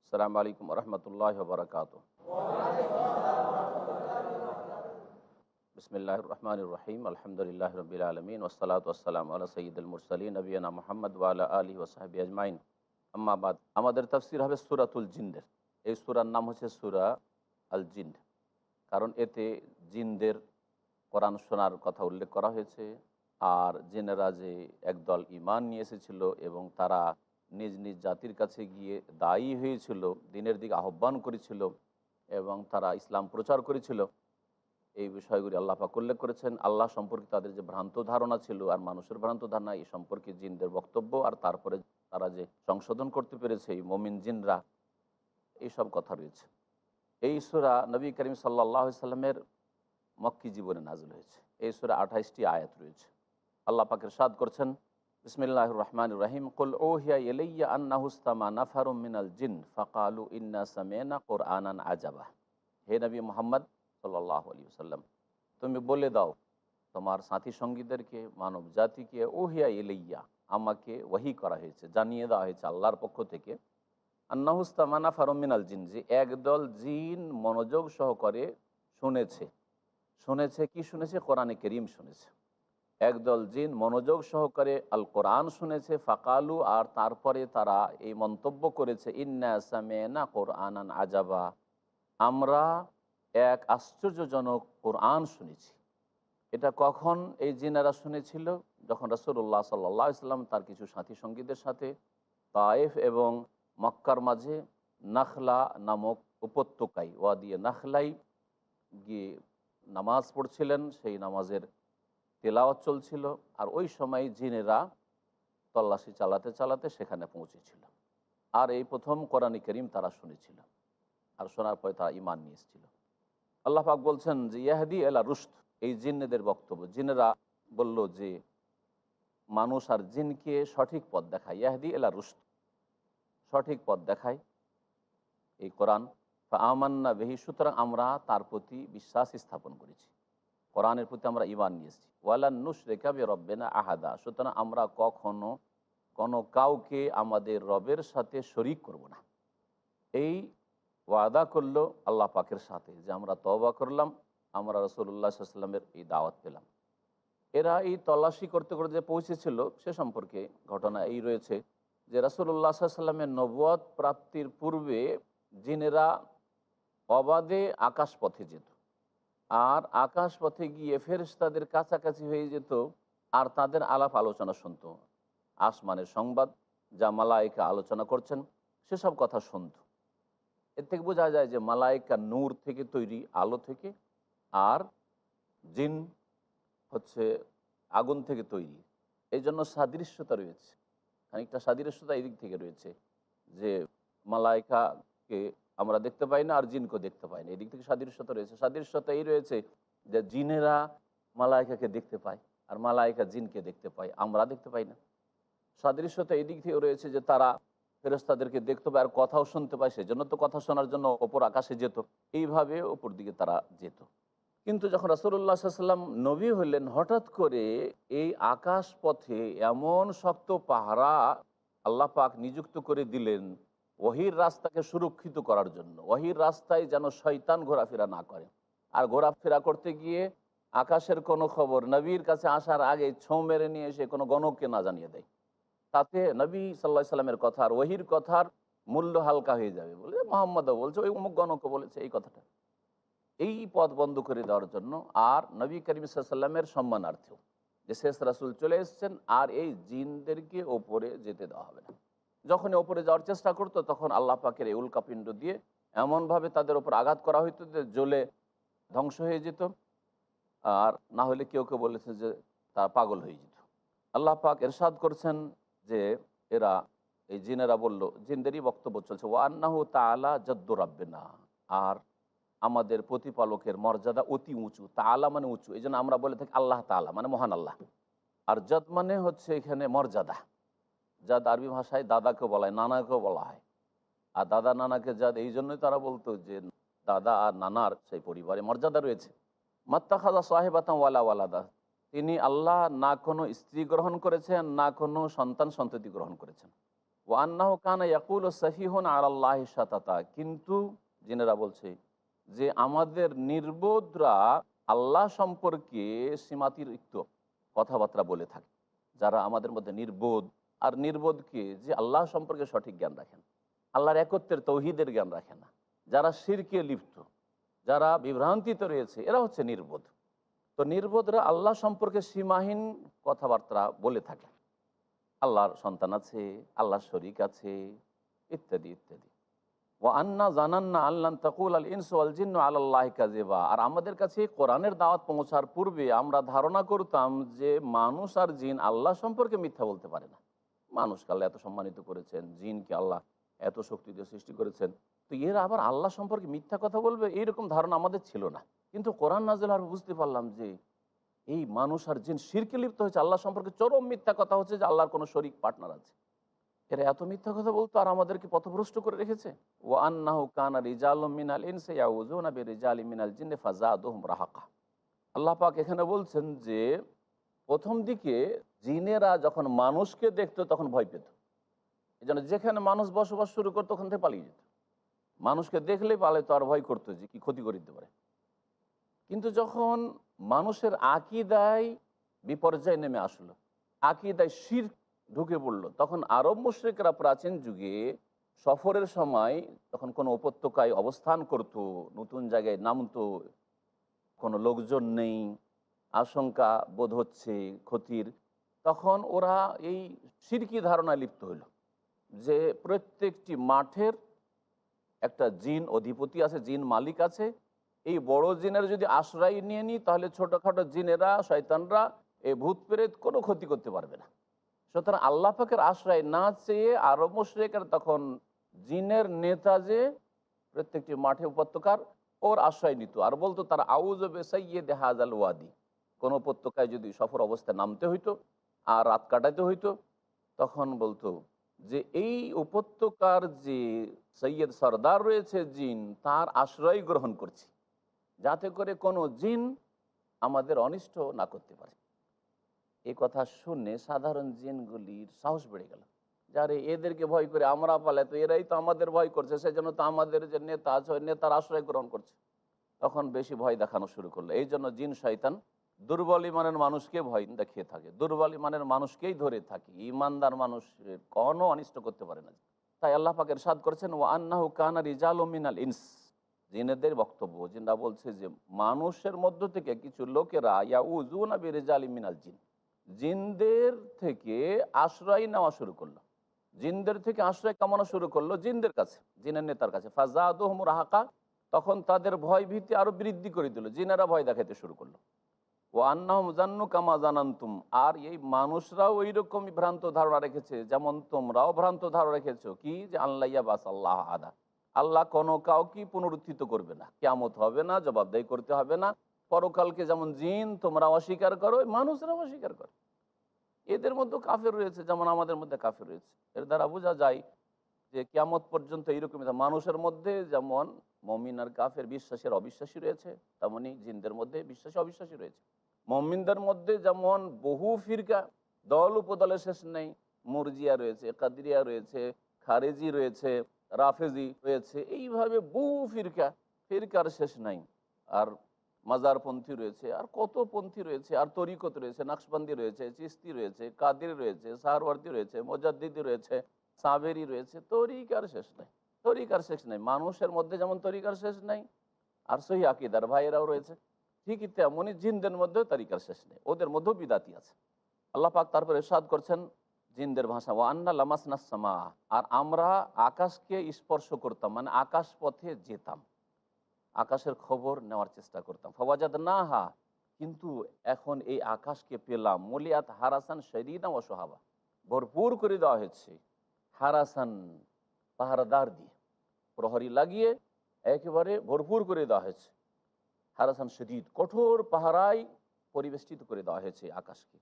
আসসালামু আলাইকুম রহমতুল্লাহ বরকাত। বিসমিল্লাহির রহমানির রহিম। আলহামদুলিল্লাহ রবিল আলমিন ওসসালাতু ওয়াসসালামু আলা সাইয়্যিদিল মুরসালিন নবিয়ানা মুহাম্মদ ওয়া আলা আলিহি ওয়া সাহবিহি আজমাইন। আম্মা বাদ। আমাদের তাফসীর হবে সূরাতুল জিন্নের। এই সূরার নাম হচ্ছে সূরা আল জিন, কারণ এতে জিনদের কোরআন শোনার কথা উল্লেখ করা হয়েছে। আর জিনেরা যে একদল ঈমান নিয়ে এসেছিল এবং তারা নিজ নিজ জাতির কাছে গিয়ে দায়ী হয়েছিল, দিনের দিকে আহ্বান করেছিল এবং তারা ইসলাম প্রচার করেছিল, এই বিষয়গুলি আল্লাহ পাক উল্লেখ করেছেন। আল্লাহ সম্পর্কে তাদের যে ভ্রান্ত ধারণা ছিল আর মানুষের ভ্রান্ত ধারণা, এই সম্পর্কে জিনদের বক্তব্য, আর তারপরে তারা যে সংশোধন করতে পেরেছে এই মুমিন জিনরা, এইসব কথা রয়েছে। এই সূরা নবী করিম সাল্লাল্লাহু আলাইহি সাল্লামের মক্কি জীবনে নাযিল হয়েছে। এই সূরা 28টি আয়াত রয়েছে। আল্লাহ পাক ইরশাদ করছেন, বিসমিল্লাহির রহমানির রহিম, কুল উহিয়া ইলাইয়া আন্নাহু ইসতামা নাফারুম মিনাল জিন ফাকালু ইন্না সামি'না কুরআনান আজাবা। হে নবী মুহাম্মদ সাল্লাল্লাহু আলাইহি ওয়াসাল্লাম, তুমি বলে দাও তোমার সাথী সঙ্গীদেরকে, মানব জাতিকে, উহিয়া ইলাইয়া, আমাকে ওহী করা হয়েছে, জানিয়ে দেওয়া হয়েছে আল্লাহর পক্ষ থেকে, আন্নাহু ইসতামা নাফারুম মিনাল জিন, যে একদল জিন মনোযোগ সহকারে শুনেছে। শুনেছে কি শুনেছে? কোরআনে কারীম শুনেছে। একদল জিন মনোযোগ সহকারে আল কোরআন শুনেছে। ফাকালু, আর তারপরে তারা এই মন্তব্য করেছে, ইন্না সামি'না কোরআনান আজাবা, আমরা এক আশ্চর্যজনক কোরআন শুনেছি। এটা কখন এই জিনেরা শুনেছিল? যখন রাসূলুল্লাহ সাল্লাল্লাহু আলাইহি ওয়াসাল্লাম তার কিছু সাথী সঙ্গীদের সাথে তায়েফ এবং মক্কার মাঝে নাখলা নামক উপত্যকায়, ওয়াদিয়ে নাখলাই গিয়ে নামাজ পড়ছিলেন। সেই নামাজের তেলাওয়াত চলছিল, আর ওই সময় জিনেরা তল্লাশি চালাতে চালাতে সেখানে পৌঁছেছিল। আর এই প্রথম কোরআন কারীম তারা শুনেছিল, আর শোনার পরে তারা ঈমান নিয়ে এসেছিল। আল্লাহ পাক বলছেন যে ইয়াহদি এলা রুশদ, এই জিন্নেদের বক্তব্য। জিনেরা বলল যে মানুষ আর জিনকে সঠিক পথ দেখায়, ইয়াহদি এলা রুশদ, সঠিক পথ দেখায় এই কোরআন। আমান্না বিহি, সুতরাং আমরা তার প্রতি বিশ্বাস স্থাপন করেছি, কোরআনের প্রতি আমরা ঈমান নিয়ে এসেছি। ওয়ালান নুশরিকা বিরব্বিনা আহাদা, সুতরাং আমরা কখনো কোনো কাউকে আমাদের রবের সাথে শরিক করব না। এই ওয়াদা করলো আল্লাহ পাকের সাথে যে আমরা তওবা করলাম, আমরা রাসূলুল্লাহ সাল্লাল্লাহু আলাইহি ওয়াসাল্লামের এই দাওয়াত পেলাম। এরা এই তল্লাশি করতে করতে যে পৌঁছেছিল সে সম্পর্কে ঘটনা এই রয়েছে যে রাসূলুল্লাহ সাল্লাল্লাহু আলাইহি ওয়াসাল্লামের নবুয়ত প্রাপ্তির পূর্বে জিনেরা অবাধে আকাশ পথে যেত, আর আকাশ পথে গিয়ে ফেরেশতাদের কাছাকাছি হয়ে যেত, আর তাদের আলাপ আলোচনা শুনত। আসমানের সংবাদ, যা মালায়েকা আলোচনা করছেন সেসব কথা শুনত। এর থেকে বোঝা যায় যে মালায়েকা নূর থেকে তৈরি, আলো থেকে, আর জিন হচ্ছে আগুন থেকে তৈরি। এই জন্য সাদৃশ্যতা রয়েছে, খানিকটা সাদৃশ্যতা এই দিক থেকে রয়েছে যে মালায়েকাকে আমরা দেখতে পাই না আর জিনকে দেখতে পাই না, এই দিক থেকে সাদৃশ্যতা রয়েছে। সাদৃশ্যতা এই রয়েছে যে জিনেরা মালায়েকাকে দেখতে পায় আর মালায়েকা জিনকে দেখতে পায়, আমরা দেখতে পাই না। সাদৃশ্যতা এই দিক থেকে রয়েছে যে তারা ফেরেশতাদেরকে দেখতে পায় আর কথাও শুনতে পায়, সেজন্য তো কথা শোনার জন্য ওপর আকাশে যেত, এইভাবে ওপর দিকে তারা যেত। কিন্তু যখন রাসূলুল্লাহ সাল্লাল্লাহু আলাইহি ওয়াসাল্লাম নবী হলেন, হঠাৎ করে এই আকাশ পথে এমন শক্ত পাহারা আল্লাহ পাক নিযুক্ত করে দিলেন ওহীর রাস্তাকে সুরক্ষিত করার জন্য। ওহীর রাস্তায় যেন শয়তান ঘোরাফেরা না করে, আর ঘোরাফেরা করতে গিয়ে আকাশের কোনো খবর নবীর কাছে আসার আগে ছোঁ মেরে নিয়ে এসে কোনো গণককে না জানিয়ে দেয়। তাতে নবী সাল্লাল্লাহু আলাইহি সাল্লামের কথা আর ওহীর কথার মূল্য হালকা হয়ে যাবে বলে, মুহাম্মদও বলছে, ওই অমুক গণকও বলেছে এই কথাটা। এই পথ বন্ধ করে দেওয়ার জন্য, আর নবী করিম সাল্লাল্লাহু আলাইহি সাল্লামের সম্মানার্থেও, যে শেষ রাসূল চলে এসেছেন আর এই জিনদেরকে ওপরে যেতে দেওয়া হবে না। যখনই ওপরে যাওয়ার চেষ্টা করতো তখন আল্লাহ পাকের এই উল্কাপিণ্ড দিয়ে এমনভাবে তাদের ওপর আঘাত করা হইতো যে জ্বলে ধ্বংস হয়ে যেত, আর না হলে কেউ কেউ বলেছে যে তারা পাগল হয়ে যেত। আল্লাহ পাক ইরশাদ করছেন যে এরা, এই জিনেরা বলল, জিনদেরই বক্তব্য চলছে, ওয়া আন্নাহু তাআলা জাদ্দু রাব্বিনা, আর আমাদের প্রতিপালকের মর্যাদা অতি উঁচু। তাআলা মানে উঁচু, এই জন্য আমরা বলে থাকি আল্লাহ তাআলা মানে মহান আল্লাহ। আর জাদ মানে হচ্ছে এখানে মর্যাদা। জাদ আরবি ভাষায় দাদাকে বলা হয়, নানাকেও বলা হয়। আর দাদা নানাকে জাদ এই জন্যই তারা বলতো যে দাদা আর নানার সেই পরিবারে মর্যাদা রয়েছে। মাত্তাখাযা সাহিবাতান ওয়ালা ওয়ালাদা, তিনি আল্লাহ না কোনো স্ত্রী গ্রহণ করেছেন না কোনো সন্তান সন্ততি গ্রহণ করেছেন। ওয়ান্নাহু কানা ইয়াকুলু সাফিহুন আলাল্লাহি শাতাতা, কিন্তু জিনেরা বলছে যে আমাদের নির্বোধরা আল্লাহ সম্পর্কে সীমাতিরিক্ত কথাবার্তা বলে থাকে। যারা আমাদের মধ্যে নির্বোধ, আর নির্বোধকে যে আল্লাহ সম্পর্কে সঠিক জ্ঞান রাখেন, আল্লাহর একত্বের তৌহিদের জ্ঞান রাখে না, যারা শিরকে লিপ্ত, যারা বিভ্রান্তিতে রয়েছে, এরা হচ্ছে নির্বোধ। তো নির্বোধরা আল্লাহ সম্পর্কে সীমাহীন কথাবার্তা বলে থাকে। আল্লাহর সন্তান আছে, আল্লাহর শরীক আছে, ইত্যাদি ইত্যাদি। ও আন্না জানান্না আল্লাহ তাকুল আল ইনসু আল জিন্নু আল্লাহ কাযিবা। আর আমাদের কাছে কোরআনের দাওয়াত পৌঁছার পূর্বে আমরা ধারণা করতাম যে মানুষ আর জিন আল্লাহ সম্পর্কে মিথ্যা বলতে পারে না। মানুষকে আল্লাহ এত সম্মানিত করেছেন, জিনকে আল্লাহ এত শক্তি দিয়ে সৃষ্টি করেছেন, তো এরা আবার আল্লাহ সম্পর্কে মিথ্যা কথা বলবে, এইরকম ধারণা আমাদের ছিল না। কিন্তু কোরআন নাযিল হওয়ার পর বুঝতে পারলাম যে এই মানুষ আর জিন শিরকে লিপ্ত হয়েছে, আল্লাহ সম্পর্কে চরম মিথ্যা কথা হচ্ছে যে আল্লাহর কোনো শরীক পার্টনার আছে। এরা এত মিথ্যা কথা বলতো আর আমাদেরকে পথভ্রষ্ট করে রেখেছে। ও আন্নাহু কানা রিজালুম মিনাল ইনসি ইয়াউযুনা বিরিজালিম মিনাল জিন্নি ফাযাদুহুম রাহাকা। আল্লাহ পাক এখানে বলছেন যে প্রথম দিকে জিনেরা যখন মানুষকে দেখতো তখন ভয় পেত। এই জন্য যেখানে মানুষ বসবাস শুরু করতো ওখান থেকে পালিয়ে যেত। মানুষকে দেখলেই পালাইতো আর ভয় করতো যে কি ক্ষতি করে দিতে পারে। কিন্তু যখন মানুষের আকীদায় বিপর্যয় নেমে আসলো, আকীদায় শিরক ঢুকে পড়লো, তখন আরব মুশরিকরা প্রাচীন যুগে সফরের সময় তখন কোনো উপত্যকায় অবস্থান করত, নতুন জায়গায় নামতো, কোনো লোকজন নেই, আশঙ্কা বোধ হচ্ছে ক্ষতির, তখন ওরা এই শিরকি ধারণায় লিপ্ত হলো যে প্রত্যেকটি মাঠের একটা জিন অধিপতি আছে, জিন মালিক আছে। এই বড় জিনের যদি আশ্রয় নিয়ে নিই তাহলে ছোটোখাটো জিনেরা, শয়তানরা, এই ভূত প্রেত কোনো ক্ষতি করতে পারবে না। সুতরাং আল্লাহ পাকের আশ্রয় না চেয়ে আরব মুশরিকরা তখন জিনের নেতা যে প্রত্যেকটি মাঠে উপত্যকার ওর আশ্রয় নিত আর বলতো তার আউযু বিসাইয়্যিদি হাযাল ওয়াদি। কোনো উপত্যকায় যদি সফর অবস্থায় নামতে হইতো আর রাত কাটাতে হইতো, তখন বলতো যে এই উপত্যকার যে সৈয়দ সর্দার রয়েছে জিন, তার আশ্রয় গ্রহণ করছি, যাতে করে কোনো জিন আমাদের অনিষ্ট না করতে পারে। এই কথা শুনে সাধারণ জিনগুলির সাহস বেড়ে গেল, যারে এদেরকে ভয় করে আমরা পালে, তো এরাই তো আমাদের ভয় করছে, সেই জন্য তো আমাদের যে নেতা আছে ওই নেতার আশ্রয় গ্রহণ করছে। তখন বেশি ভয় দেখানো শুরু করলো। এই জন্য জিন শয়তান দুর্বল ইমানের মানুষকে ভয় দেখিয়ে থাকে, দুর্বল ইমানের মানুষকেই ধরে থাকে, ইমানদার মানুষের কোনো অনিষ্ট করতে পারে না। তাই আল্লাহ পাক ইরশাদ করেছেন ও আন্নাহু কানা রিজালুম মিনাল ইনস। জিনেদের বক্তব্য, জিনরা বলছে যে মানুষের মধ্য থেকে কিছু লোকেরা ইয়াউযুনা বিরিজালিম মিনাল জিন, জিনদের থেকে আশ্রয় নেওয়া শুরু করলো, জিনদের থেকে আশ্রয় কামনা শুরু করলো জিনদের কাছে, জিনের নেতার কাছে। ফাযাদুহুম রাহাকা, তখন তাদের ভয় ভীতি আরো বৃদ্ধি করে দিল, জিনেরা ভয় দেখাতে শুরু করলো। ও আন্নাহুম জান্নু কামা জানান্তুম, আর এই মানুষরাও ওই রকমই ভ্রান্ত ধারণা রেখেছে যেমন তোমরাও ভ্রান্ত ধারণা রেখেছো, কি যে আল্লাহ বাস আল্লাহ আদা, আল্লাহ কোনো কাউকে পুনরুত্থিত করবে না, কিয়ামত হবে না, জবাবদাহি করতে হবে না, পরকালকে যেমন জিন তোমরা অস্বীকার করো, মানুষরাও অস্বীকার করে। এদের মধ্যে কাফের রয়েছে যেমন আমাদের মধ্যে কাফের রয়েছে। এর দ্বারা বোঝা যায় যে কিয়ামত পর্যন্ত এইরকমই মানুষের মধ্যে যেমন মমিন আর কাফের, বিশ্বাসের অবিশ্বাসী রয়েছে, তেমনি জিনদের মধ্যে বিশ্বাসী অবিশ্বাসী রয়েছে। মমিনদের মধ্যে যেমন বহু ফিরকা, দল উপদলের শেষ নেই, মুরজিয়া রয়েছে, কাদরিয়া রয়েছে, খারেজি রয়েছে, রাফেজি রয়েছে, এইভাবে বহু ফিরকা, ফিরকার শেষ নাই। আর মাজারপন্থী রয়েছে, আর কত পন্থী রয়েছে, আর তরিকত রয়েছে, নাকশবন্দি রয়েছে, চিস্তি রয়েছে, কাদের রয়েছে, সাহারওয়ার্দী রয়েছে, মুজাদ্দিদি রয়েছে, সাবেরি রয়েছে, তরিকার শেষ নাই, তরিকার শেষ নাই। মানুষের মধ্যে যেমন তরিকার শেষ নাই, আর সহি আকিদার ভাইয়েরাও রয়েছে, ঠিকই তেমনই জিনদের মধ্যেও তরিকার শেষ নেই, ওদের মধ্যেও বিদাতি আছে। আল্লাহ পাক তারপরে ইরশাদ করছেন জিনদের ভাষা, ও আন্না লামাসনাস সামা, আর আমরা আকাশকে স্পর্শ করতাম, মানে আকাশ পথে যেতাম, আকাশের খবর নেওয়ার চেষ্টা করতাম। ফাওয়াজাদনাহা, কিন্তু এখন এই আকাশকে পেলাম, মুলিয়াত হারাসান শরীনা ও সোহাবা, ভরপুর করে দেওয়া হয়েছে হারাসান, পাহারাদার দিয়ে, প্রহরী লাগিয়ে একেবারে ভরপুর করে দেওয়া হয়েছে। হারাসান শদীদ, কঠোর পাহারায় পরিবেষ্টিত করে দেওয়া হয়েছে আকাশকে।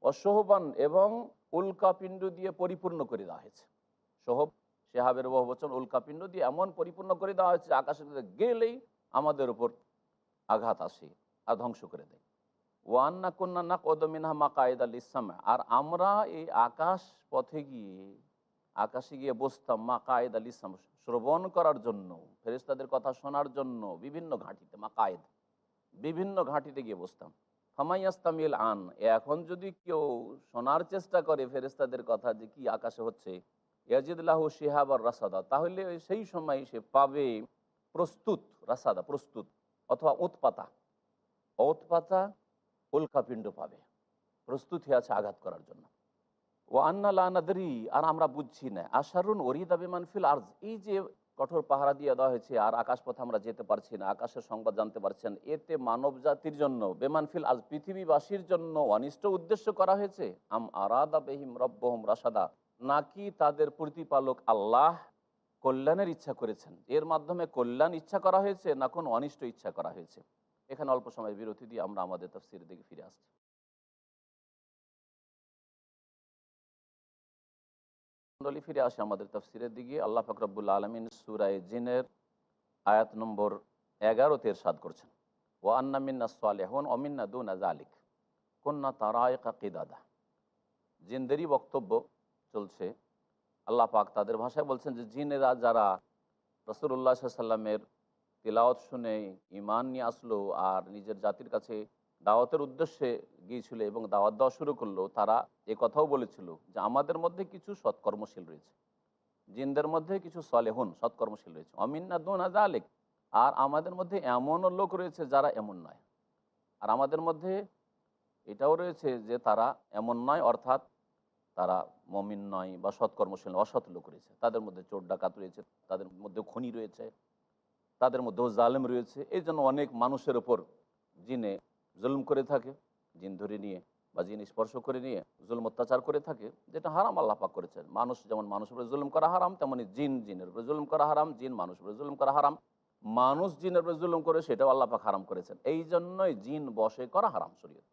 অসহবান, এবং উল্কাপিণ্ড দিয়ে পরিপূর্ণ করে দেওয়া হয়েছে। সহব শেহাবের বহুবচন, উল্কাপিণ্ড দিয়ে এমন পরিপূর্ণ করে দেওয়া হয়েছে আকাশের মধ্যে গেলেই আমাদের উপর আঘাত আসে আর ধ্বংস করে দেয়। ওয়ান্না কন্যা নাক ওদমিনহা মাকায়েদা লিসামা, আর আমরা এই আকাশ পথে গিয়ে আকাশে গিয়ে বসতাম মাকায়েদ আল ইসলাম, শ্রবণ করার জন্য, ফেরেশতাদের কথা শোনার জন্য বিভিন্ন ঘাঁটিতে, মাকায়েদ বিভিন্ন ঘাঁটিতে গিয়ে বসতাম। ফামাইয়াস্তামিল আন, এখন যদি কেউ শোনার চেষ্টা করে ফেরেশতাদের কথা যে কি আকাশে হচ্ছে, ইয়াজিদুল্লাহু শিহাব আর রাসাদা, তাহলে সেই সময় সে পাবে প্রস্তুত, রাসাদা প্রস্তুত, অথবা উৎপাতা, উৎপাতা উল্কাপিণ্ড পাবে, প্রস্তুত হয়ে আছে আঘাত করার জন্য। ও আন্না লা নাদরি, আর আমরা বুঝছি না, আশারুন ওরিদা বিমান ফিল আরজ, এই যে কঠোর পাহারা দিয়ে দেওয়া হয়েছে আর আকাশপথে আমরা যেতে পারছি না, আকাশের সংবাদ জানতে পারছেন, এতে মানব জাতির জন্য, বেমান ফিল আজ পৃথিবীবাসীর জন্য অনিষ্ট উদ্দেশ্য করা হয়েছে, আম আরাদা বেহিম রব্বহুম রাশাদা, নাকি তাদের প্রতিপালক আল্লাহ কল্যাণের ইচ্ছা করেছেন, এর মাধ্যমে কল্যাণ ইচ্ছা করা হয়েছে না কোনো অনিষ্ট ইচ্ছা করা হয়েছে। এখানে অল্প সময় বিরতি দিয়ে আমরা আমাদের তাফসীরের দিকে ফিরে আসছি। ফিরে আসে আমাদের তাফসীরের দিকে। আল্লাহ পাক রব্বুল আলামিন সূরা জিনের আয়াত নম্বর 11-তে ইরশাদ করছেন, ওয়া আন্না মিন্নাস সালিহুন ওয়া মিন্না দুনা যালিক কুন্না তারাইকা কিদাদা। জিনদেরই বক্তব্য চলছে। আল্লাহ পাক তাদের ভাষায় বলছেন যে জিনেরা যারা রাসূলুল্লাহ সাল্লাল্লাহু আলাইহি ওয়াসাল্লামের তিলাওয়াত শুনে ঈমান নিয়ে আসলো আর নিজের জাতির কাছে দাওয়াতের উদ্দেশ্যে গিয়েছিল এবং দাওয়াত দেওয়া শুরু করলো, তারা এ কথাও বলেছিল যে আমাদের মধ্যে কিছু সৎকর্মশীল রয়েছে, জিনদের মধ্যে কিছু সলেহুন সৎকর্মশীল রয়েছে, অমিন্না দুনা যালিক, আর আমাদের মধ্যে এমনও লোক রয়েছে যারা এমন নয়, আর আমাদের মধ্যে এটাও রয়েছে যে তারা এমন নয়, অর্থাৎ তারা মমিন নয় বা সৎকর্মশীল, অসৎ লোক রয়েছে, তাদের মধ্যে চোর ডাকাত রয়েছে, তাদের মধ্যে খনি রয়েছে, তাদের মধ্যেও জালেম রয়েছে। এই জন্য অনেক মানুষের ওপর জিনে জুলুম করে থাকে, জিন ধরে নিয়ে বা জিন স্পর্শ করে নিয়ে জুলুম অত্যাচার করে থাকে, যেটা হারাম আল্লাহ পাক করেছেন। মানুষ যেমন মানুষের উপরে জুলুম করা হারাম, তেমনি জিন জিনের উপরে জুলুম করা হারাম, জিন মানুষের উপরে জুলুম করা হারাম, মানুষ জিনের উপরে জুলুম করে সেটাও আল্লাহ পাক হারাম করেছেন। এই জন্যই জিন বশে করা হারাম শরীয়ত।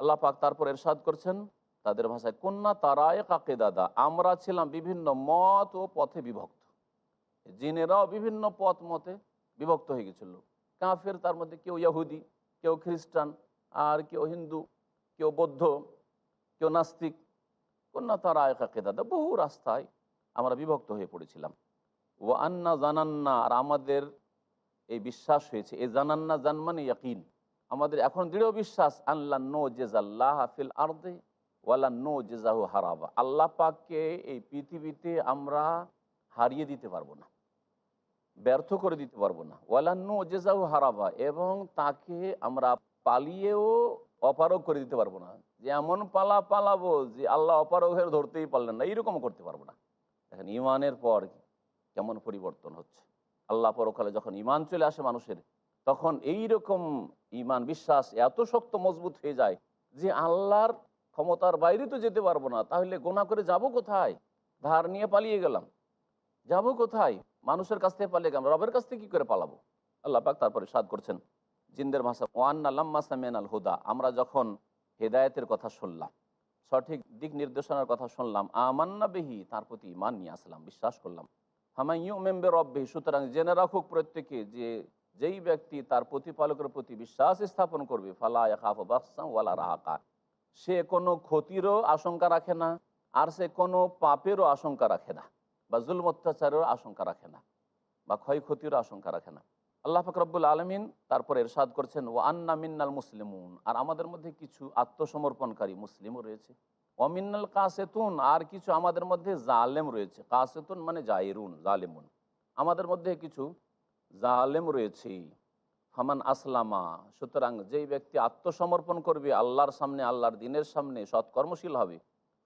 আল্লাহ পাক তারপর এরশাদ করছেন তাদের ভাষায়, কন্যা তারায় কাকে দাদা, আমরা ছিলাম বিভিন্ন মত ও পথে বিভক্ত। জিনেরাও বিভিন্ন পথ মতে বিভক্ত হয়ে গেছিল। কাফের, তার মধ্যে কেউ ইহুদি, কেউ খ্রিস্টান, আর কেউ হিন্দু, কেউ বৌদ্ধ, কেউ নাস্তিক। কন্যা তারা একাকে দাদা, বহু রাস্তায় আমরা বিভক্ত হয়ে পড়েছিলাম। ও আন্না জানান্না, আর আমাদের এই বিশ্বাস হয়েছে, এ জানান্না জানমানে ইয়াকিন, আমাদের এখন দৃঢ় বিশ্বাস, আল্লাহ নো জেজাল্লাহ ফিল আরদে ওয়ালা নো জেজাহু হারাবা, আল্লাহ পাককে এই পৃথিবীতে আমরা হারিয়ে দিতে পারবো না, ব্যর্থ করে দিতে পারবো না, ওয়ালান্নু জেজাহু হারাবা, এবং তাকে আমরা পালিয়েও অপারগ করে দিতে পারবো না, যে এমন পালাবো যে আল্লাহ অপারগ হয়ে ধরতেই পারলেন না, এইরকম করতে পারবো না। দেখেন ইমানের পর কেমন পরিবর্তন হচ্ছে। আল্লাহ পরকালে যখন ইমান চলে আসে মানুষের, তখন এই রকম ইমান বিশ্বাস এত শক্ত মজবুত হয়ে যায় যে আল্লাহর ক্ষমতার বাইরে তো যেতে পারবো না, তাহলে গোনা করে যাব কোথায়? ধার নিয়ে পালিয়ে গেলাম, যাব কোথায়? মানুষের কাছ থেকে পালিয়ে গেলাম, রবের কাছ থেকে কি করে পালাবো? আল্লাহ পাক তারপরে সাদ করছেন জিনদের ভাষা, ওয়ান্না লাম্মা সামিয়ান আল হুদা, আমরা যখন হেদায়েতের কথা শুনলাম, সঠিক দিক নির্দেশনার কথা শুনলাম, আমান্না বিহি, তার প্রতি ঈমান নিয়ে আসলাম, বিশ্বাস করলাম। হামাইয়ু মেম্বে রব্বিহি, সুতরাং জেনে রাখুক প্রত্যেকে যে যেই ব্যক্তি তার প্রতিপালকের প্রতি বিশ্বাস স্থাপন করবে, ফালা ইয়াখাফু বাখসান ওয়ালা রাহাকা, সে কোনো ক্ষতিরও আশঙ্কা রাখে না, আর সে কোনো পাপেরও আশঙ্কা রাখে না, বা জুলম অত্যাচারেরও আশঙ্কা রাখে না, বা ক্ষয়ক্ষতিরও আশঙ্কা রাখে না। আল্লাহ পাক রব্বুল আলামিন তারপর ইরশাদ করছেন, ওয়া আন্না মিন্নাল মুসলিমুন, আর আমাদের মধ্যে কিছু আত্মসমর্পণকারী মুসলিমও রয়েছে, ওয়া মিন্নাল কাসেতুন, আর কিছু আমাদের মধ্যে জালেম রয়েছে। কাসেতুন মানে জাইরুন, জালেমুন, আমাদের মধ্যে কিছু জালেম রয়েছে। ফামান আসলামা, সুতরাং যেই ব্যক্তি আত্মসমর্পণ করবে আল্লাহর সামনে, আল্লাহর দিনের সামনে, সৎকর্মশীল হবে,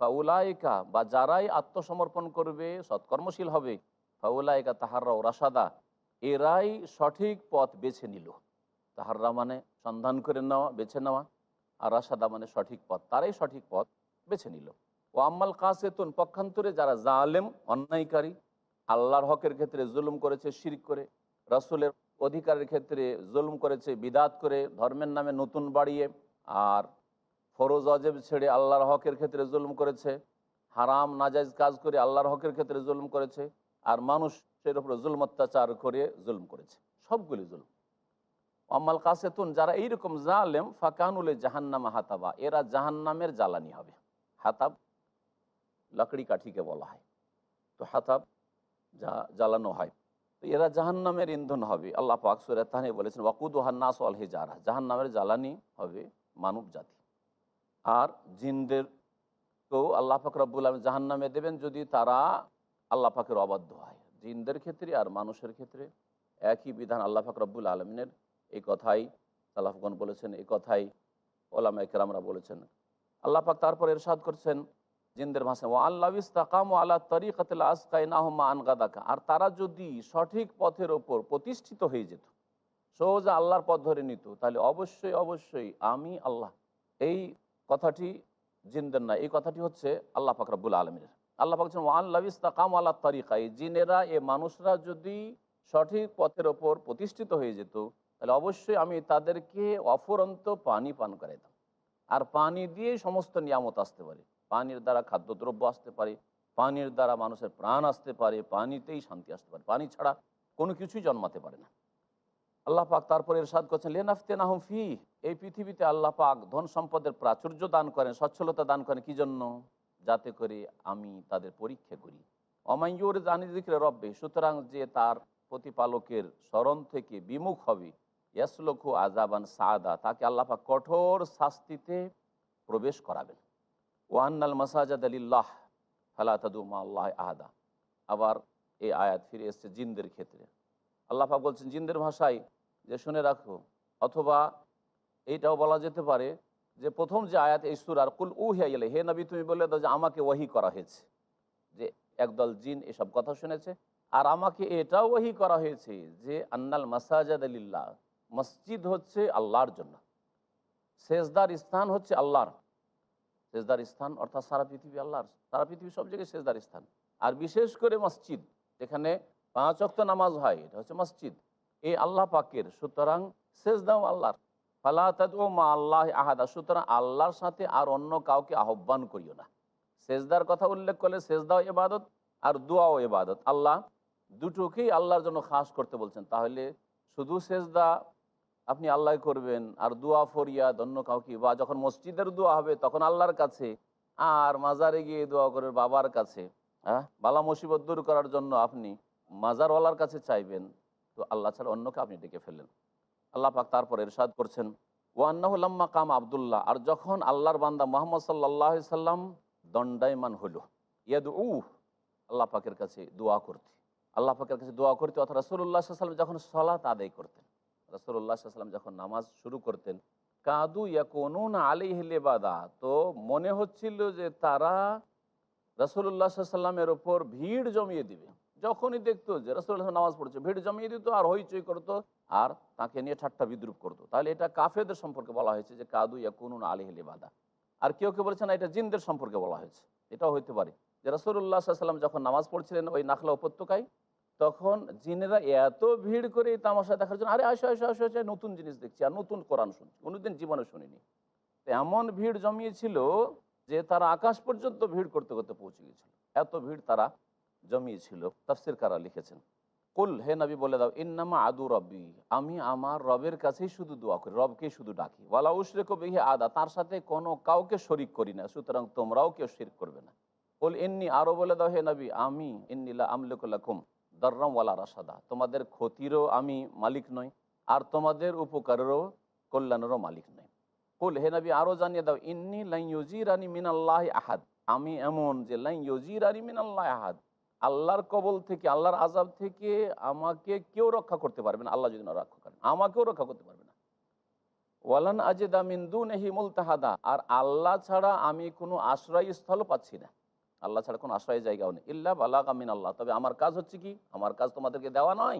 ফাউলাইকা, বা যারাই আত্মসমর্পণ করবে সৎকর্মশীল হবে, ফাউলাইকা তাহাররাও রাশাদা, এরাই সঠিক পথ বেছে নিল। তাহাররা মানে সন্ধান করে নেওয়া, বেছে নেওয়া, আর রাশাদা মানে সঠিক পথ, তারাই সঠিক পথ বেছে নিল। ও আম্মাল কাসেতুন, পক্ষান্তরে যারা জালেম, অন্যায়কারী, আল্লাহর হকের ক্ষেত্রে জুলুম করেছে শিরক করে, রাসূলের অধিকারের ক্ষেত্রে জুলুম করেছে বিদাত করে, ধর্মের নামে নতুন বাড়িয়ে, আর ফরজ অজেব ছেড়ে আল্লাহর হকের ক্ষেত্রে জুলুম করেছে, হারাম নাজাইজ কাজ করে আল্লাহর হকের ক্ষেত্রে জুলুম করেছে, আর মানুষের উপরে জুলম অত্যাচার করে জুলুম করেছে, সবগুলি জুলুম। আম্মাল কাসেতুন, যারা এইরকম জালেম, ফাকানুলে জাহান্নামা হাতাবা, এরা জাহান্নামের জ্বালানি হবে। হাতাব লাকড়ি কাঠিকে বলা হয়। তো হাতাব যা জ্বালানো হয়, তো এরা জাহান্নামের ইন্ধন হবে। আল্লাহ পাক সূরা তাহনে বলেছেন ওয়াকুদুহান নাস ওয়াল হিজারা, জাহান্নামের জ্বালানি হবে মানব জাতি। আর জিনদেরকেও আল্লাহ পাক রব্বুল আলামিন জাহান্নামে দেবেন যদি তারা আল্লাহ পাকের অবাধ্য হয়। জিনদের ক্ষেত্রে আর মানুষের ক্ষেত্রে একই বিধান আল্লাহ পাক রব্বুল আলমিনের। এই কথাই সালাফগণ বলেছেন, এই কথাই ওলামায়ে কেরামরা বলেছেন। আল্লাহ পাক তারপর ইরশাদ করছেন জিনদের ভাষায়, ও আল্লাহ ইস্তাকামু আলা তরিকাতিল আসকাইনাহুম মাআন গাদাকা, আর তারা যদি সঠিক পথের ওপর প্রতিষ্ঠিত হয়ে যেত, সোজা আল্লাহর পথ ধরে নিত, তাহলে অবশ্যই অবশ্যই আমি আল্লাহ। এই কথাটি জিনদের না, এই কথাটি হচ্ছে আল্লাহ পাক রব্বুল আলমীর। আল্লাহ পাক বলছেন ও আল্লাহ ইস্তাকামু আলা তরিকা, এই জিনেরা এ মানুষরা যদি সঠিক পথের ওপর প্রতিষ্ঠিত হয়ে যেত, তাহলে অবশ্যই আমি তাদেরকে অফুরন্ত পানি পান করাইতাম। আর পানি দিয়েই সমস্ত নিয়ামত আসতে পারে, পানির দ্বারা খাদ্যদ্রব্য আসতে পারে, পানির দ্বারা মানুষের প্রাণ আসতে পারে, পানিতেই শান্তি আসতে পারে, পানি ছাড়া কোনো কিছুই জন্মাতে পারে না। আল্লাহ পাক তারপরে ইরশাদ করছেন লিনাফতিনাহুম ফি, এই পৃথিবীতে আল্লাহ পাক ধন সম্পদের প্রাচুর্য দান করেন, সচ্ছলতা দান করেন, কি জন্য? যাতে করে আমি তাদের পরীক্ষা করি। অমাইয়ুর জানি যিকরে রব্বে, সুতরাং যে তার প্রতিপালকের স্মরণ থেকে বিমুখ হবে, ইয়াসলুকু আযাবান সাআদা, তাকে আল্লাহ পাক কঠোর শাস্তিতে প্রবেশ করাবেন। ওয়ান্নাল মাসাজিদা লিল্লাহ ফালা তাদউ মা আল্লাহি আহাদা। আবার এই আয়াত ফিরে এসেছে জিনদের ক্ষেত্রে। আল্লাহ পাক বলছেন জিনদের ভাষায় যে শুনে রাখো, অথবা এইটাও বলা যেতে পারে যে প্রথম যে আয়াত এই সূরার কুল উহিয়া ইলাইহি, হে নবী তুমি বলে দাও যে আমাকে ওহী করা হয়েছে, যে একদল জিন এসব কথা শুনেছে আর আমাকে এটাও ওহী করা হয়েছে যে আন্নাল মাসাজিদা লিল্লাহ, মসজিদ হচ্ছে আল্লাহর জন্য, সেজদার স্থান হচ্ছে আল্লাহর। সেজদার স্থান অর্থাৎ সারা পৃথিবী আল্লাহর, সারা পৃথিবী সব জায়গায় সেজদার স্থান। আর বিশেষ করে মসজিদ যেখানে 5 ওয়াক্ত নামাজ হয়, এটা হচ্ছে মসজিদ, এই আল্লাহ পাকের। সুতরাং সেজদাও আল্লাহর। ফালা তাদউ মা আল্লাহি আহাদা, সুতরাং আল্লাহর সাথে আর অন্য কাউকে আহ্বান করিও না। সেজদার কথা উল্লেখ করলে সেজদাও ইবাদত আর দোয়াও ইবাদত, আল্লাহ দুটোকেই আল্লাহর জন্য খাস করতে বলছেন। তাহলে শুধু সেজদা আপনি আল্লাহ করবেন আর দোয়া ফরিয়াদ অন্য কাউকে, বা যখন মসজিদের দোয়া হবে তখন আল্লাহর কাছে, আর মাজারে গিয়ে দোয়া করবেন বাবার কাছে, হ্যাঁ, বালা মুসিবত দূর করার জন্য আপনি মাজারওয়ালার কাছে চাইবেন, তো আল্লাহ ছাড়া অন্যকে আপনি ডেকে ফেললেন। আল্লাহ পাক তারপর ইরশাদ করছেন ওয়ান্নাহু লাম্মা কাম আব্দুল্লাহ, আর যখন আল্লাহর বান্দা মুহাম্মদ সাল্লাল্লাহু আলাইহি সাল্লাম দণ্ডায়মান হলো, ইয়াদউ, আল্লাহ পাকের কাছে দোয়া করতে, আল্লাহ পাকের কাছে দোয়া করতে, অর্থাৎ রাসূলুল্লাহ সাল্লাল্লাহু আলাইহি ওয়াসাল্লাম যখন সালাত আদায় করতেন, রাসূলুল্লাহ সাল্লাল্লাহু আলাইহি ওয়াসাল্লাম যখন নামাজ শুরু করতেন, কাদু ইয়াকুনুনা আলাইহি লিবাদা, তো মনে হচ্ছিল যে তারা রাসূলুল্লাহ সাল্লাল্লাহু আলাইহি ওয়াসাল্লামের ওপর ভিড় জমিয়ে দিবে। যখনই দেখতো যে রাসূলুল্লাহ নামাজ পড়ছে, ভিড় জমিয়ে দিত আর হইচই করতো আর তাকে নিয়ে ঠাট্টা বিদ্রুপ করতো। তাহলে এটা কাফেরদের সম্পর্কে বলা হয়েছে যে কাদু ইয়াকুনুনা আলাইহি লিবাদা। আর কেউ কেউ বলেছেন এটা জিনদের সম্পর্কে বলা হয়েছে। এটাও হইতে পারে যে রাসূলুল্লাহ সাল্লাল্লাহু আলাইহি ওয়াসাল্লাম যখন নামাজ পড়ছিলেন ওই নাখলা উপত্যকায়, তখন জিনেরা এত ভিড় করে এই তামাশা দেখার জন্য, আরে আসো আসো আসো আসো, নতুন জিনিস দেখছি আর নতুন কোরআন শুনছি, কোনোদিন জীবনে শুনিনি। তো এমন ভিড় জমিয়েছিল যে তারা আকাশ পর্যন্ত ভিড় করতে করতে পৌঁছে গেছিল, এত ভিড় তারা জমিয়েছিল। তাফসীরকাররা লিখেছেন কুল, হে নবী বলে দাও, ইন্নামা আদু রব্বি, আমি আমার রবের কাছেই শুধু দোয়া করি, রবকেই শুধু ডাকি, ওয়ালা উশরিকু বিহি আদা, তার সাথে কোনো কাউকে শরিক করি না, সুতরাং তোমরাও কেউ শিরক করবে না। কুল ইন্নী, আরও বলে দাও হে নবী, আমি ইন্নী লা আমলিকু লাকুম দাররাম ওয়ালা রাশাদা, তোমাদের ক্ষতিরও আমি মালিক নই আর তোমাদের উপকারেরও কল্যাণেরও মালিক নই। কুল, হে নবী আরও জানিয়ে দাও, ইন্নী লা ইউজিরানি মিনাল্লাহি আহাদ, আমি এমন যে লা ইউজিরানি মিনাল্লাহি আহাদ, আল্লাহর কবল থেকে, আল্লাহর আযাব থেকে আমাকে কেউ রক্ষা করতে পারবে না, আল্লাহ যদি না রক্ষা করেন আমাকেও রক্ষা করতে পারবে না। ওয়ালান আজিদা মিন দুনিহি মুলতাহাদা, আর আল্লাহ ছাড়া আমি কোনো আশ্রয়স্থল পাচ্ছি না, আল্লাহ ছাড়া কোনো আশ্রয় জায়গাও নেই। ইল্লা বালাগা মিন আল্লাহ, তবে আমার কাজ হচ্ছে কি, আমার কাজ তোমাদেরকে দেওয়া নয়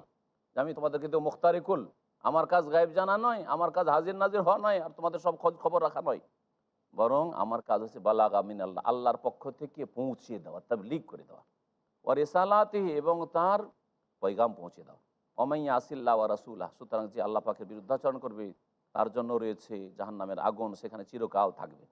যে আমি তোমাদেরকে দেবো মুখতারিকুল, আমার কাজ গায়েব জানা নয়, আমার কাজ হাজির নাজির হওয়া নয় আর তোমাদের সব খোঁজ খবর রাখা নয়, বরং আমার কাজ হচ্ছে বালাগা মিন আল্লাহ, আল্লাহর পক্ষ থেকে পৌঁছিয়ে দেওয়া, তাবলীগ করে দেওয়া, ও রিসালাতিহি, এবং তার পয়গাম পৌঁছে দাও। ওমাইয়া আসিল্লাহ ওয়া রাসূলাহ, সুতরাং যে আল্লাহ পাকের বিরুদ্ধাচরণ করবে তার জন্য রয়েছে জাহান্নামের আগুন, সেখানে চিরকাল থাকবে।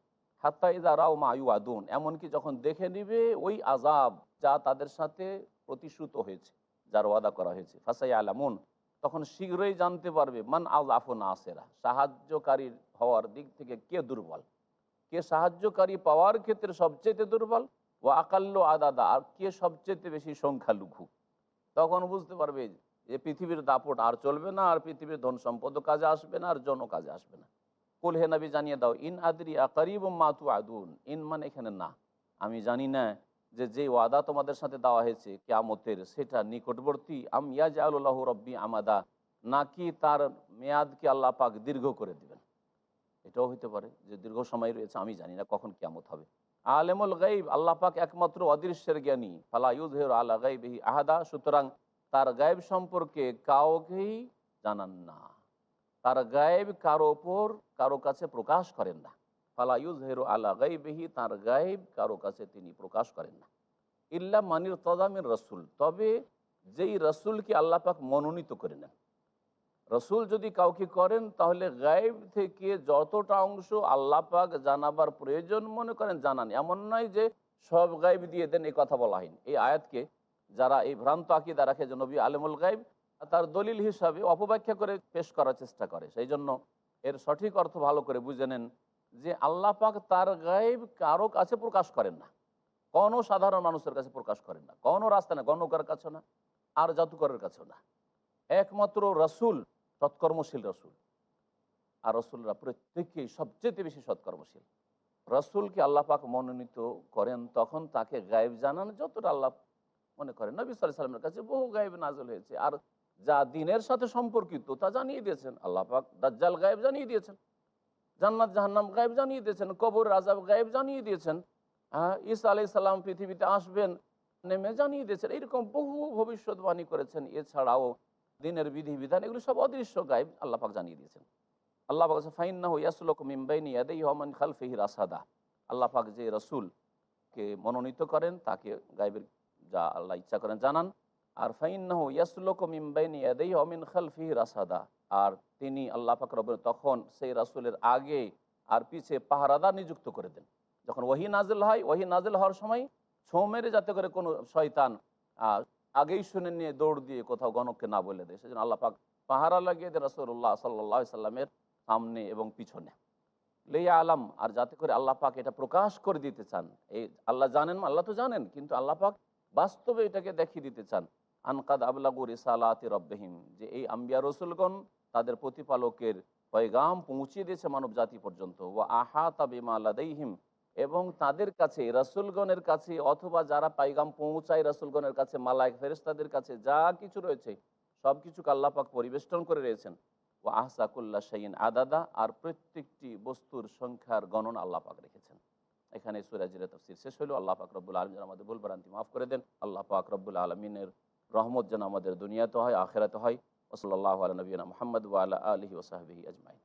হাত্তা ইযা রাও মা ইউআদুন, এমনকি যখন দেখে নিবে ওই আযাব যা তাদের সাথে প্রতিশ্রুত হয়েছে, যার ওয়াদা করা হয়েছে, ফাসায়ালামুন, তখন শীঘ্রই জানতে পারবে মান আযআফু নাসিরা, সাহায্যকারী হওয়ার দিক থেকে কে দুর্বল, কে সাহায্যকারী পাওয়ার ক্ষেত্রে সবচেয়ে দুর্বল, ও আকাল্য আদাদা, আর কে সবচেয়ে বেশি সংখ্যালঘু। তখন বুঝতে পারবে যে পৃথিবীর দাপট আর চলবে না, আর পৃথিবীর ধন সম্পদ কাজে আসবে না, আর জন কাজে আসবে না। কুল হে নবী জানিয়ে দাও, ইন আদরি আকারিব মাতু আদুন, ইন মানে এখানে না, আমি জানি না যে যে ওয়াদা তোমাদের সাথে দেওয়া হয়েছে কিয়ামতের সেটা নিকটবর্তী, আম ইয়াজআলুল্লাহু রব্বি আমাদা, নাকি তার মেয়াদকে আল্লাহ পাক দীর্ঘ করে দিবেন। এটাও হতে পারে যে দীর্ঘ সময় রয়েছে, আমি জানি না কখন কিয়ামত হবে। আলেমুল গাইব, আল্লাহ পাক একমাত্র অদৃশ্যের জ্ঞানী, ফালা ইউযহিরু আলা গাইবিহি আহাদা, সুতরাং তার গায়েব সম্পর্কে কাউকেই জানান না, তার গায়েব কারো ওপর কারো কাছে প্রকাশ করেন না। ফালা ইউযহিরু আলা গাইবিহি, তার গায়েব কারো কাছে তিনি প্রকাশ করেন না। ইল্লা মানির তদামির রসুল, তবে যেই রসুলকে আল্লাহ পাক মনোনীত করে নেন। রসুল যদি কাউকে করেন তাহলে গায়েব থেকে যতটা অংশ আল্লাহ পাক জানাবার প্রয়োজন মনে করেন জানান, এমন নয় যে সব গায়েব দিয়ে দেন, এই কথা বলা হয়নি। এই আয়াতকে যারা এই ভ্রান্ত আকিদা রাখে যে নবী আলেমুল গায়েব, তার দলিল হিসাবে অপব্যাখ্যা করে পেশ করার চেষ্টা করে। সেই জন্য এর সঠিক অর্থ ভালো করে বুঝে নেন যে আল্লাহ পাক তার গায়েব কারো কাছে প্রকাশ করেন না, কোনো সাধারণ মানুষের কাছে প্রকাশ করেন না, কোনো রাস্তা না, গণকার কাছে না, আর জাদুকরের কাছেও না। একমাত্র রসুল, সৎকর্মশীল রসুল, আর রসুলরা প্রত্যেকেই সবচেয়ে বেশি সৎকর্মশীল। রসুলকে আল্লাহ পাক মনোনীত করেন তখন তাকে গায়েব জানান যতটা আল্লাহ মনে করেন। নবী সাল্লাল্লাহু আলাইহি ওয়াসাল্লামের কাছে বহু গায়েব নাযিল হয়েছে, আর যা দিনের সাথে সম্পর্কিত তা জানিয়ে দিয়েছেন আল্লাহ পাক। দাজ্জাল গায়েব জানিয়ে দিয়েছেন, জান্নাত জাহান্নাম গায়েব জানিয়ে দিয়েছেন, কবর আযাব গায়েব জানিয়ে দিয়েছেন, ঈসা আলাইহিস সালাম পৃথিবীতে আসবেন নেমে জানিয়ে দিয়েছেন। এরকম বহু ভবিষ্যৎবাণী করেছেন। এছাড়াও দিনের বিধিবিধান, এগুলো সব অদৃশ্য গায়েব আল্লাহ পাক জানিয়ে দিয়েছেন। আল্লাহ পাক বলেছেন, ফাইন্নাহু ইয়াসলুকু মিন বাইনি ইয়াদাইহি ওয়া মিন খালফিহি রাসাদা। আল্লাহ পাক যে রাসূলকে মনোনীত করেন তাকে গায়েবের যা আল্লাহ ইচ্ছা করেন জানান। আর ফাইন্নাহু ইয়াসলুকু মিন বাইনি ইয়াদাইহি ওয়া মিন খালফিহি রাসাদা, আর তিনি আল্লাহ পাক রব্বুল তখন সেই রাসূলের আগে আর পিছে পাহারাদার নিযুক্ত করে দেন। যখন ওহী নাজিল হয়, ওহী নাজিল হওয়ার সময় ছোঁ মেরে যাতে করে কোনো শয়তান আগেই শুনে নিয়ে দৌড় দিয়ে কোথাও গণককে না বলে দেয়, সেজন্য আল্লাহ পাক পাহারা লাগিয়ে দেন রাসূলুল্লাহ সাল্লাল্লাহু আলাইহি সাল্লামের সামনে এবং পিছনে। লিয়া আলাম, আর যাতে করে আল্লাহ পাক এটা প্রকাশ করে দিতে চান। এই আল্লাহ জানেন, আল্লাহ তো জানেন, কিন্তু আল্লাহ পাক বাস্তবে এটাকে দেখিয়ে দিতে চান। আনকাদ আবলাগু রিসালাতি রব্বিহিম, যে এই আম্বিয়া রসুলগণ তাদের প্রতিপালকের পয়গাম পৌঁছিয়ে দিয়েছে মানব জাতি পর্যন্ত। ওয়া আহাতা বিমা লাদাইহিম, এবং তাদের কাছে রাসূলগণের কাছে অথবা যারা পায়গাম পৌঁছায় রাসূলগণের কাছে, মালায়েক ফেরেশতাদের কাছে যা কিছু রয়েছে সব কিছুকে আল্লাহ পাক পরিবেষ্টন করে রয়েছেন। ও আহসা কুল্লা শাইইন আদাদা, আর প্রত্যেকটি বস্তুর সংখ্যার গণনা আল্লাহ পাক রেখেছেন। এখানে সূরা জিনের তাফসীর শেষ হলো। আল্লাহ পাক রব্বুল আলামিন যেন আমাদের ভুল ভ্রান্তি মাফ করে দেন। আল্লাহ পাক রব্বুল আলামিনের রহমত যেন আমাদের দুনিয়াতে হয়, আখিরাতে হয়। ওয়া সাল্লাল্লাহু আলা নবিয়িনা মুহাম্মদ ওয়া আলা আলিহি ওয়া সাহবিহি আজমাইন।